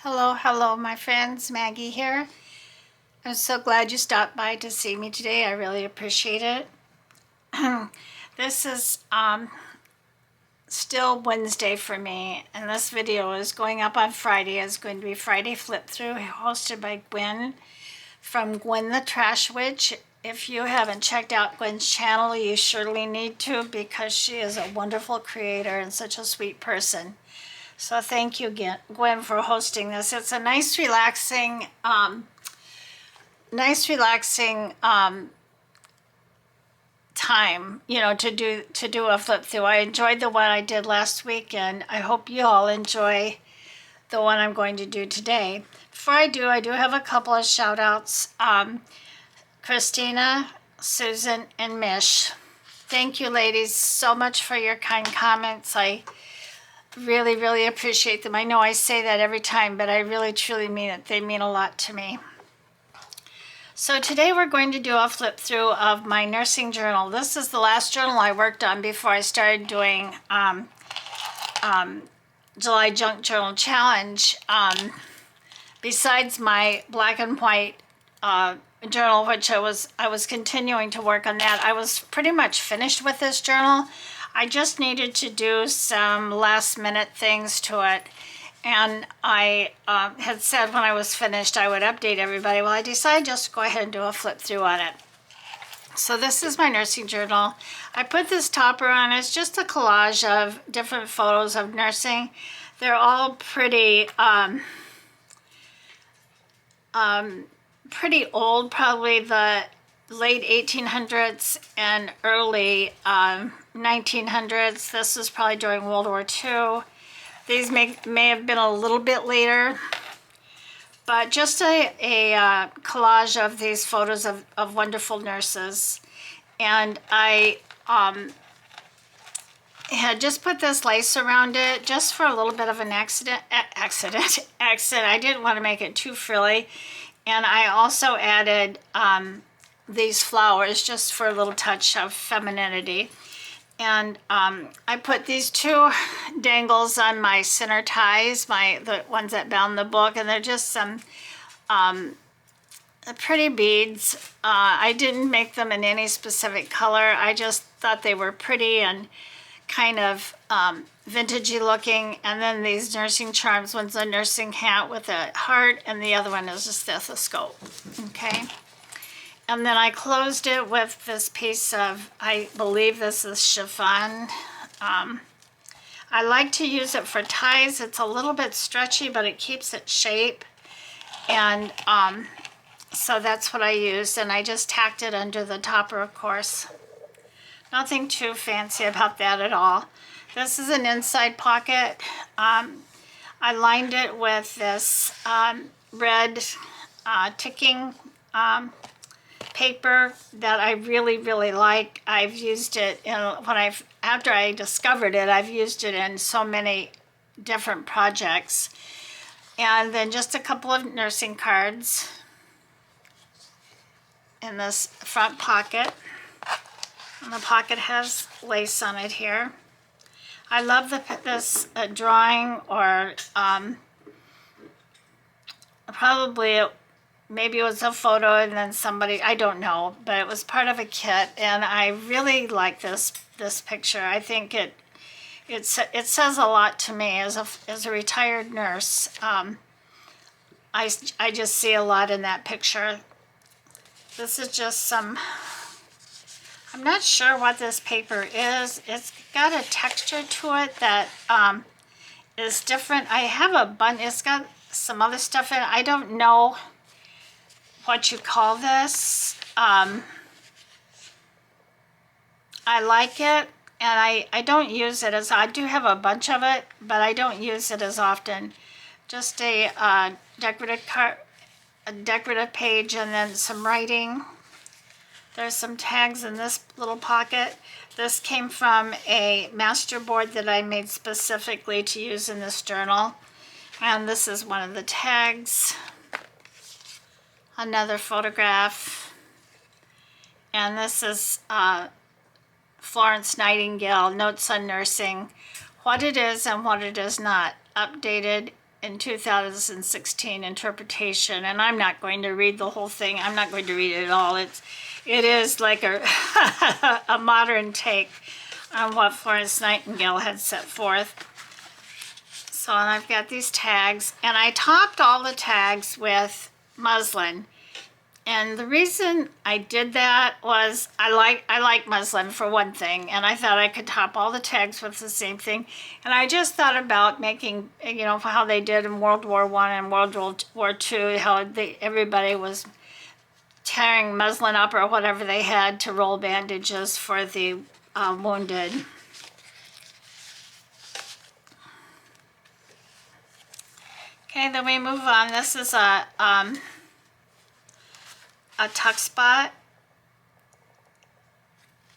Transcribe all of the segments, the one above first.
Hello, my friends. Maggie here. I'm so glad you stopped by to see me today. I really appreciate it. This is still Wednesday for me, and this video is going up on Friday. It's going to be Friday Flip Through, hosted by Gwen from Gwen the Trash Witch. If you haven't checked out Gwen's channel, you surely need to, because she is a wonderful creator and such a sweet person. So thank you, Gwen, for hosting this. It's a nice, relaxing time, to do a flip through. I enjoyed the one I did last week, and I hope you all enjoy the one I'm going to do today. Before I do have a couple of shout outs. Christina, Susan, and Mish. Thank you, ladies, so much for your kind comments. I really appreciate them. I know I say that every time, but I really truly mean it. They mean a lot to me. So today we're going to do a flip through of my nursing journal. This is the last journal I worked on before I started doing July Junk Journal Challenge. Besides my black and white journal, which I was continuing to work on that, I was pretty much finished with this journal. I just needed to do some last minute things to it. And I had said when I was finished I would update everybody. Well, I decided just to go ahead and do a flip through on it. So this is my nursing journal. I put this topper on. It's just a collage of different photos of nursing. They're all pretty old, probably the late 1800s and early 1900s. This is probably during World War II. These may have been a little bit later, but just a collage of these photos of wonderful nurses. And I had just put this lace around it just for a little bit of an accent. I didn't want to make it too frilly. And I also added these flowers just for a little touch of femininity. And I put these two dangles on my center ties, the ones that bound the book, and they're just some pretty beads. I didn't make them in any specific color. I just thought they were pretty and kind of vintagey looking. And then these nursing charms. One's a nursing hat with a heart, and the other one is a stethoscope. Okay. And then I closed it with this piece of, I believe this is chiffon. I like to use it for ties. It's a little bit stretchy, but it keeps its shape. And so that's what I used. And I just tacked it under the topper, of course. Nothing too fancy about that at all. This is an inside pocket. I lined it with this red ticking paper that I really like. I've used it after I discovered it, I've used it in so many different projects. And then just a couple of nursing cards in this front pocket. And the pocket has lace on it here. I love this drawing, or probably maybe it was a photo and then somebody, I don't know, but it was part of a kit, and I really like this picture. I think it says a lot to me as a retired nurse. I just see a lot in that picture. This is just some, I'm not sure what this paper is. It's got a texture to it that is different. I have a bunch, it's got some other stuff in it. I don't know what you call this. I like it, and I don't use it I do have a bunch of it, but I don't use it as often. Just a decorative page, and then some writing. There's some tags in this little pocket. This came from a master board that I made specifically to use in this journal. And this is one of the tags. Another photograph. And this is Florence Nightingale, Notes on Nursing, what it is and what it is not, updated in 2016 interpretation, and I'm not going to read the whole thing. I'm not going to read it all. It is like a, a modern take on what Florence Nightingale had set forth. So and I've got these tags, and I topped all the tags with muslin. And the reason I did that was I like muslin for one thing, and I thought I could top all the tags with the same thing. And I just thought about making, you know, how they did in World War I and World War II, how everybody was tearing muslin up or whatever they had to roll bandages for the wounded. Okay, then we move on. This is a tuck spot,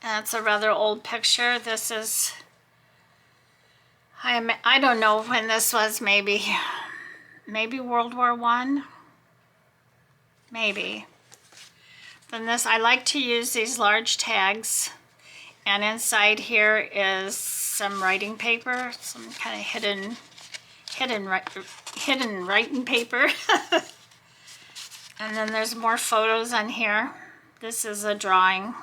and it's a rather old picture. This is, I don't know when this was, maybe World War I, maybe. Then this, I like to use these large tags, and inside here is some writing paper, some kind of hidden writing paper. And then there's more photos on here. This is a drawing.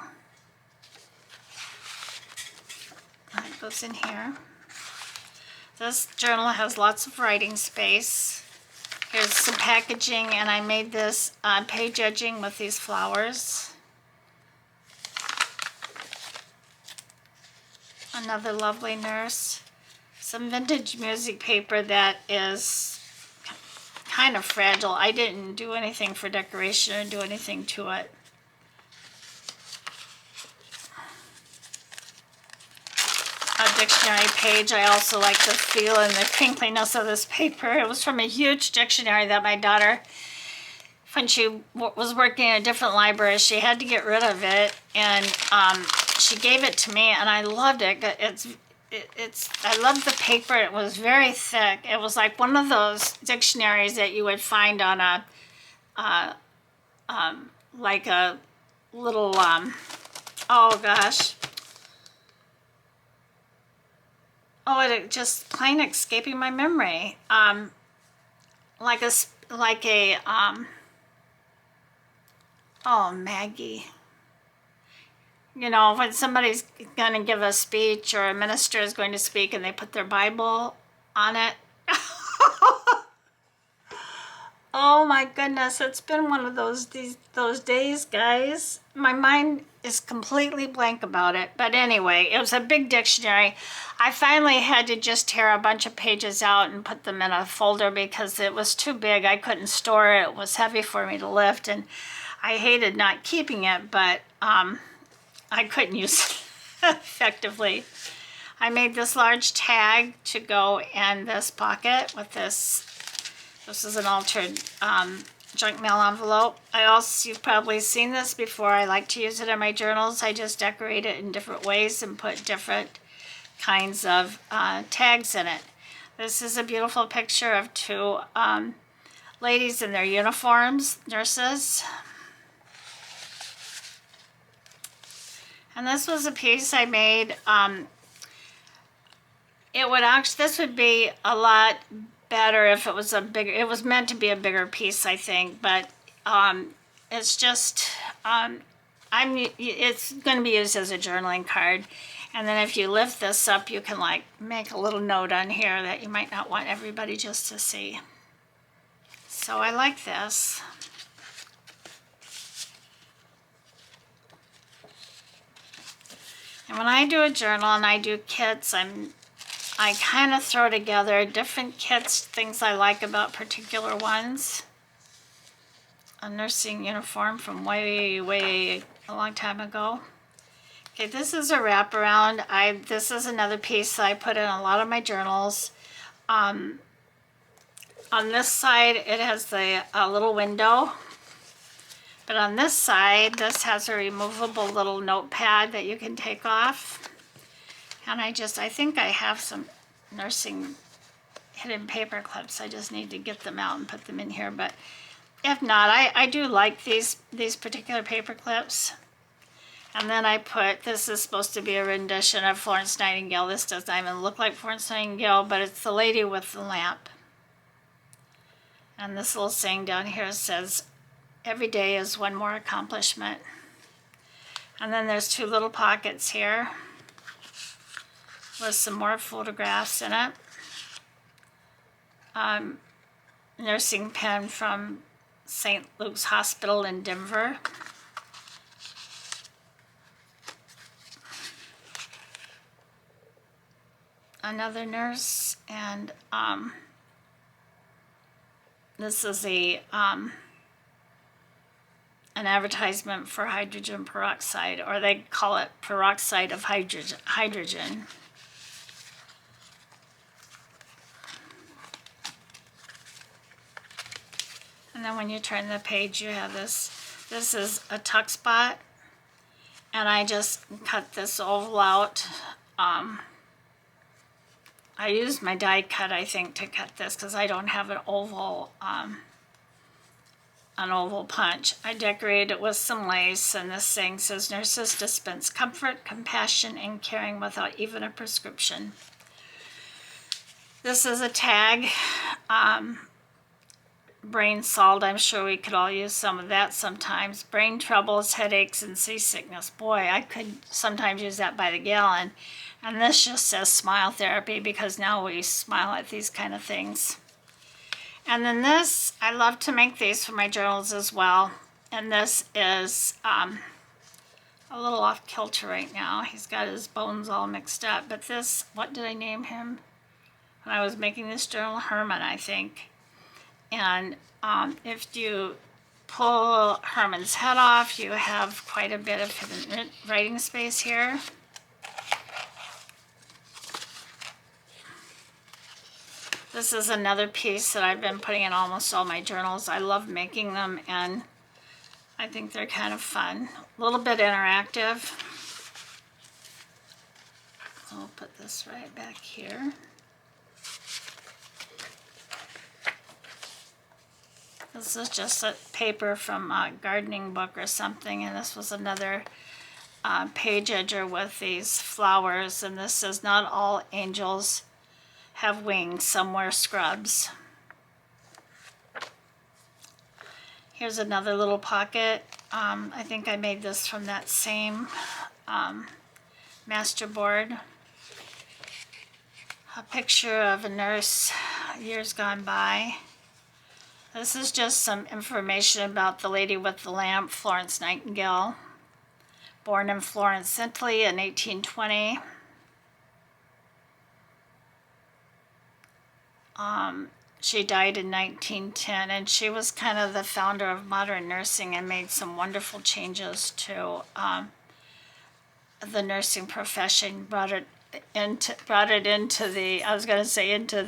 It goes in here. This journal has lots of writing space. Here's some packaging, and I made this page edging with these flowers. Another lovely nurse. Some vintage music paper that is kind of fragile. I didn't do anything for decoration or do anything to it. A dictionary page. I also like the feel and the crinkliness of this paper. It was from a huge dictionary that my daughter, when she was working in a different library, she had to get rid of it, and she gave it to me, and I loved it. I love the paper. It was very thick. It was like one of those dictionaries that you would find on a, like a little, oh gosh. Oh, it just plain escaping my memory. Oh, Maggie. You know, when somebody's going to give a speech or a minister is going to speak and they put their Bible on it. Oh my goodness, it's been one of those days, guys. My mind is completely blank about it. But anyway, it was a big dictionary. I finally had to just tear a bunch of pages out and put them in a folder because it was too big. I couldn't store it. It was heavy for me to lift, and I hated not keeping it, but I couldn't use it effectively. I made this large tag to go in this pocket with this. This is an altered junk mail envelope. You've probably seen this before. I like to use it in my journals. I just decorate it in different ways and put different kinds of tags in it. This is a beautiful picture of two ladies in their uniforms, nurses. And this was a piece I made. This would be a lot better if it was it was meant to be a bigger piece, I think, but it's just, it's going to be used as a journaling card. And then if you lift this up, you can like make a little note on here that you might not want everybody just to see. So I like this. And when I do a journal and I do kits, I kind of throw together different kits, things I like about particular ones. A nursing uniform from way, way a long time ago. Okay, this is a wraparound. This is another piece that I put in a lot of my journals. On this side, it has a little window. But on this side, this has a removable little notepad that you can take off. And I think I have some nursing hidden paper clips. I just need to get them out and put them in here. But if not, I do like these particular paper clips. And then I put, this is supposed to be a rendition of Florence Nightingale. This does not even look like Florence Nightingale, but it's the lady with the lamp. And this little saying down here says, every day is one more accomplishment. And then there's two little pockets here with some more photographs in it. Nursing pen from St. Luke's Hospital in Denver. Another nurse, and this is an advertisement for hydrogen peroxide, or they call it peroxide of hydrogen. And then when you turn the page, you have this. This is a tuck spot, and I just cut this oval out. I used my die cut, I think, to cut this because I don't have an oval punch. I decorated it with some lace, and this thing says, "Nurses dispense comfort, compassion, and caring without even a prescription." This is a tag. Brain salt, I'm sure we could all use some of that sometimes. Brain troubles, headaches, and seasickness. Boy, I could sometimes use that by the gallon. And this just says smile therapy because now we smile at these kind of things. And then this, I love to make these for my journals as well. And this is a little off kilter right now. He's got his bones all mixed up. But this, what did I name him? When I was making this journal, Herman, I think. And if you pull Herman's head off, you have quite a bit of hidden writing space here. This is another piece that I've been putting in almost all my journals. I love making them, and I think they're kind of fun. A little bit interactive. So I'll put this right back here. This is just a paper from a gardening book or something, and this was another page edger with these flowers, and this says, "Not all angels have wings, some wear scrubs." Here's another little pocket. I think I made this from that same master board. A picture of a nurse years gone by. This is just some information about the lady with the lamp, Florence Nightingale, born in Florence, Italy in 1820. She died in 1910, and she was kind of the founder of modern nursing and made some wonderful changes to the nursing profession. Brought it into the, I was going to say into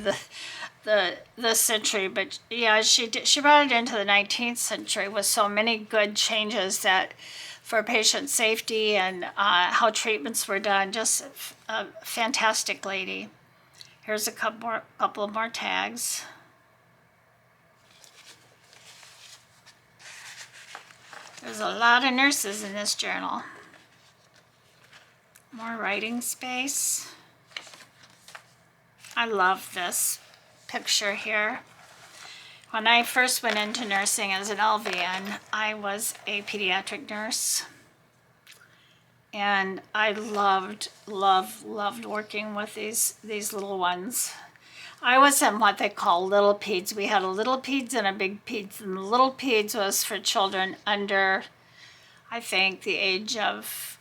the century, but yeah, she brought it into the 19th century with so many good changes that for patient safety and how treatments were done. Just a fantastic lady. Here's a couple of more tags. There's a lot of nurses in this journal. More writing space. I love this picture here. When I first went into nursing as an LVN, I was a pediatric nurse. And I loved working with these little ones. I was in what they call little peds. We had a little peds and a big peds. And the little peds was for children under, I think, the age of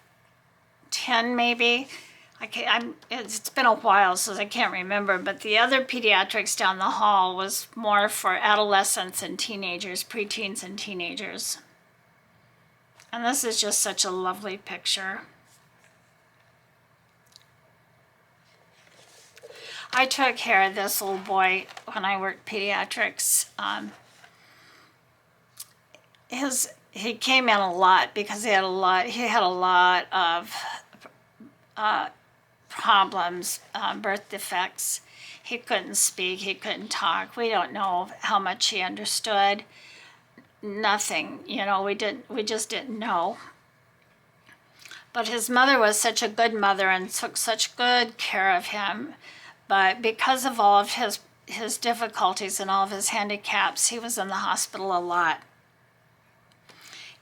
10 maybe. It's been a while, so I can't remember. But the other pediatrics down the hall was more for adolescents and teenagers, preteens and teenagers. And this is just such a lovely picture. I took care of this little boy when I worked pediatrics. He came in a lot because he had a lot of problems, birth defects. He couldn't speak, he couldn't talk. We don't know how much he understood. Nothing, we just didn't know. But his mother was such a good mother and took such good care of him. But because of all of his his difficulties and all of his handicaps, he was in the hospital a lot.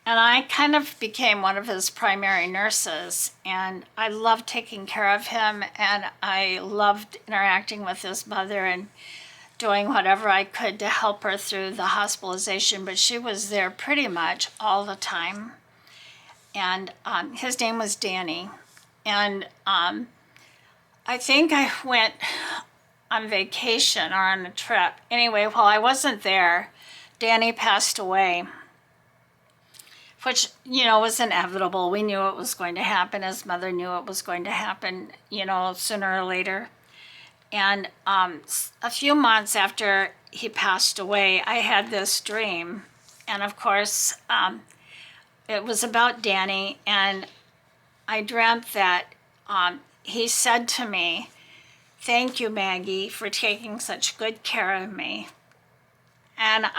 And I kind of became one of his primary nurses, and I loved taking care of him, and I loved interacting with his mother and doing whatever I could to help her through the hospitalization, but she was there pretty much all the time. And his name was Danny. And I think I went on vacation or on a trip. Anyway, while I wasn't there, Danny passed away, which, you know, was inevitable. We knew it was going to happen. His mother knew it was going to happen, you know, sooner or later. And a few months after he passed away, I had this dream. And of course, it was about Danny. And I dreamt that he said to me, "Thank you, Maggie, for taking such good care of me." And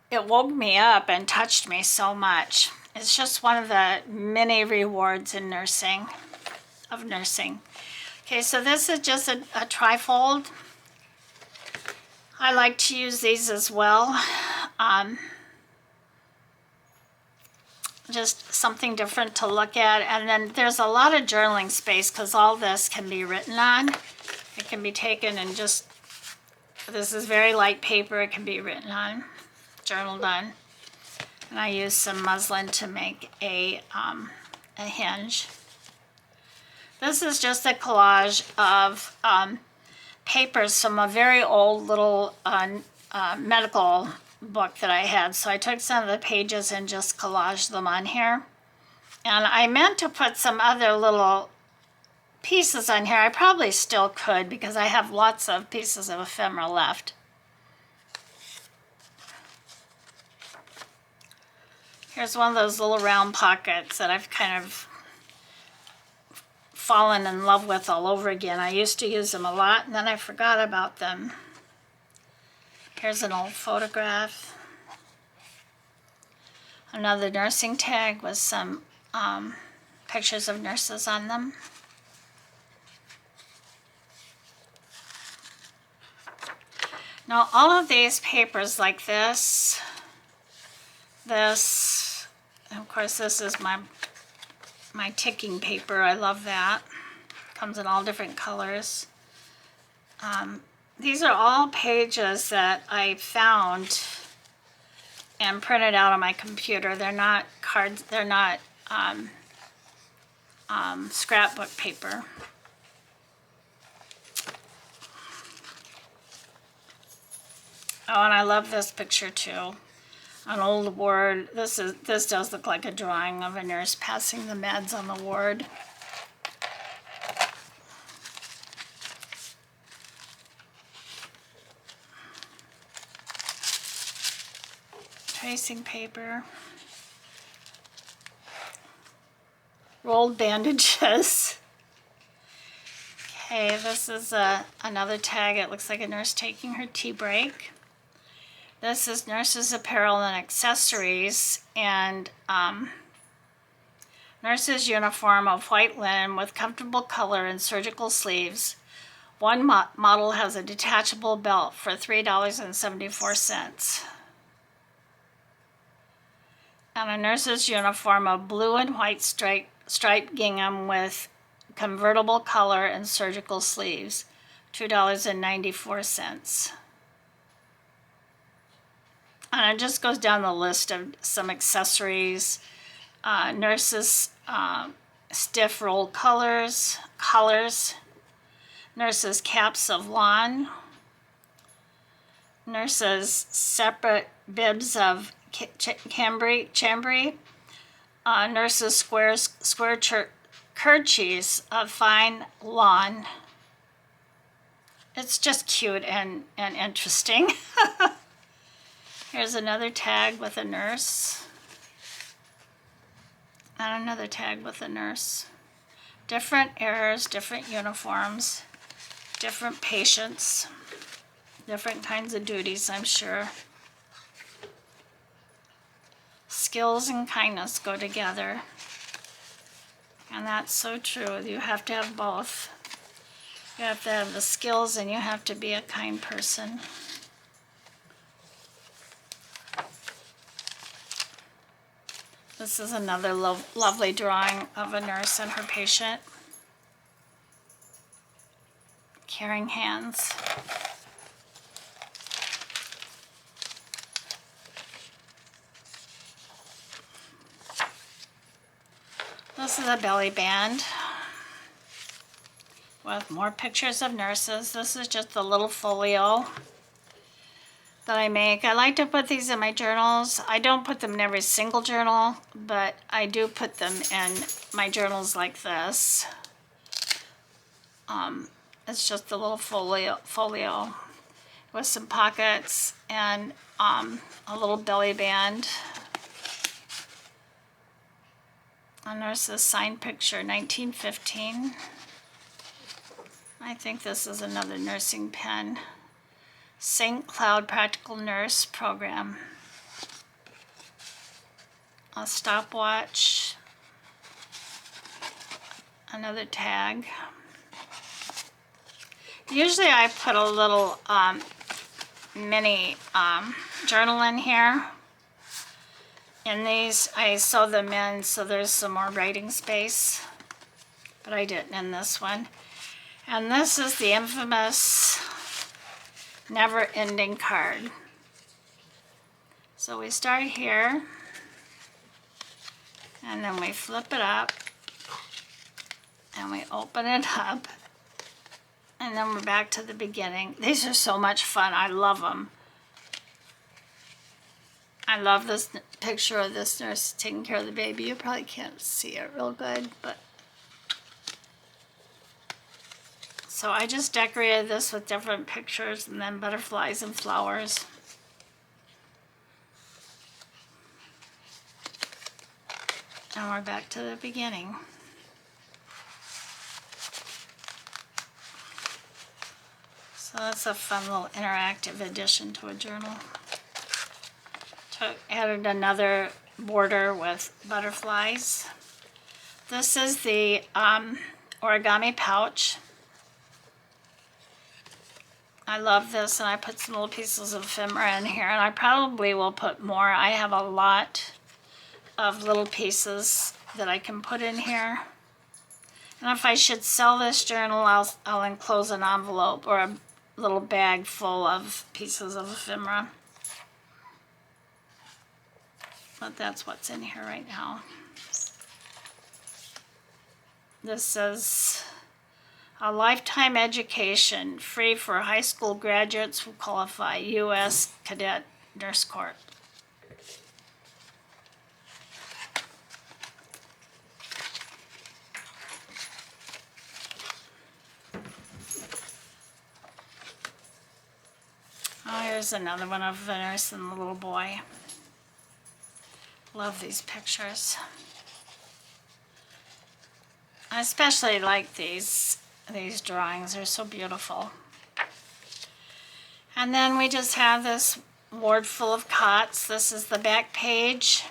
it woke me up and touched me so much. It's just one of the many rewards in nursing. Okay, so this is just a trifold. I like to use these as well. Just something different to look at. And then there's a lot of journaling space because all this can be written on. It can be taken and just, this is very light paper, it can be written on, journaled on. And I use some muslin to make a hinge. This is just a collage of papers from a very old little medical book that I had. So I took some of the pages and just collaged them on here. And I meant to put some other little pieces on here. I probably still could because I have lots of pieces of ephemera left. Here's one of those little round pockets that I've kind of fallen in love with all over again. I used to use them a lot and then I forgot about them. Here's an old photograph. Another nursing tag with some pictures of nurses on them. Now all of these papers like this, and of course this is my ticking paper. I love that. Comes in all different colors. These are all pages that I found and printed out on my computer. They're not cards, they're not scrapbook paper. Oh, and I love this picture too. An old ward. This does look like a drawing of a nurse passing the meds on the ward. Tracing paper. Rolled bandages. Okay, this is another tag. It looks like a nurse taking her tea break. This is nurses' apparel and accessories, and nurses' uniform of white linen with comfortable color and surgical sleeves. One model has a detachable belt for $3.74. And a nurse's uniform of blue and white striped gingham with convertible color and surgical sleeves, $2.94. And it just goes down the list of some accessories. Nurses' stiff rolled collars, nurses' caps of lawn, nurses' separate bibs of chambray, nurses' square kerchiefs of fine lawn. It's just cute and interesting. Here's another tag with a nurse. And another tag with a nurse. Different eras, different uniforms, different patients, different kinds of duties, I'm sure. Skills and kindness go together. And that's so true. You have to have both. You have to have the skills and you have to be a kind person. This is another lovely drawing of a nurse and her patient. Caring hands. This is a belly band with more pictures of nurses. This is just a little folio that I make. I like to put these in my journals. I don't put them in every single journal, but I do put them in my journals like this. It's just a little folio with some pockets and a little belly band. A nurse's sign picture, 1915. I think this is another nursing pen. St. Cloud Practical Nurse Program. A stopwatch. Another tag. Usually I put a little mini journal in here. In these, I sew them in so there's some more writing space, but I didn't in this one. And this is the infamous never-ending card. So we start here, and then we flip it up, and we open it up, and then we're back to the beginning. These are so much fun. I love them. I love this picture of this nurse taking care of the baby. You probably can't see it real good, but so I just decorated this with different pictures and then butterflies and flowers. And we're back to the beginning. So that's a fun little interactive addition to a journal. Added another border with butterflies. This is the origami pouch. I love this, and I put some little pieces of ephemera in here, and I probably will put more. I have a lot of little pieces that I can put in here. And if I should sell this journal, I'll enclose an envelope or a little bag full of pieces of ephemera. But that's what's in here right now. This is a lifetime education free for high school graduates who qualify, U.S. Cadet Nurse Corps. Oh, here's another one of the nurse and the little boy. Love these pictures. I especially like these drawings. They're so beautiful. And then we just have this ward full of cots. This is the back page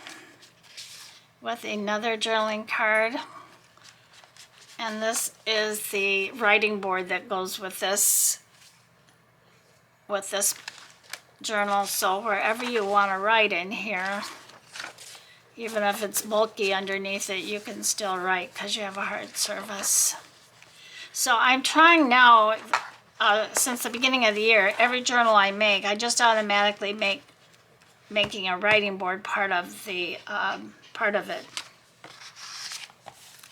with another journaling card. And this is the writing board that goes with this journal. So wherever you want to write in here, even if it's bulky underneath it, you can still write because you have a hard surface. So I'm trying now, since the beginning of the year, every journal I make, I just automatically making a writing board part of it.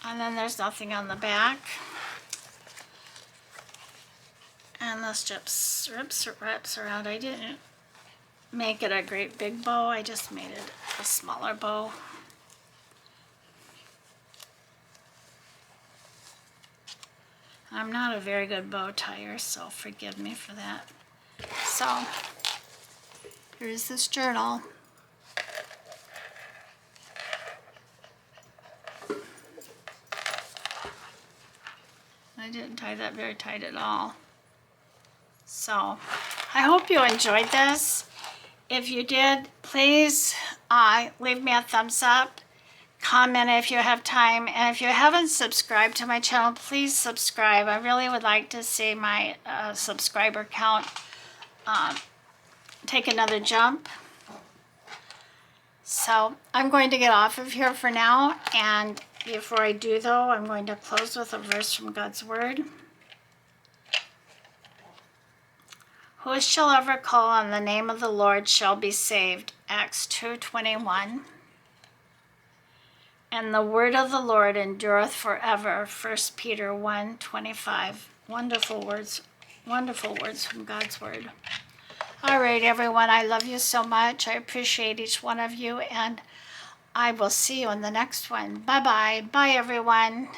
And then there's nothing on the back. And this just wraps around. I didn't make it a great big bow. I just made it a smaller bow. I'm not a very good bow tire, so forgive me for that. So here's this journal. I didn't tie that very tight at all. So I hope you enjoyed this. If you did, please leave me a thumbs up, comment if you have time. And if you haven't subscribed to my channel, please subscribe. I really would like to see my subscriber count take another jump. So I'm going to get off of here for now. And before I do, though, I'm going to close with a verse from God's Word. Who shall ever call on the name of the Lord shall be saved. Acts 2:21. And the word of the Lord endureth forever. 1 Peter 1:25. Wonderful words from God's Word. All right, everyone, I love you so much. I appreciate each one of you, and I will see you in the next one. Bye-bye. Bye, everyone.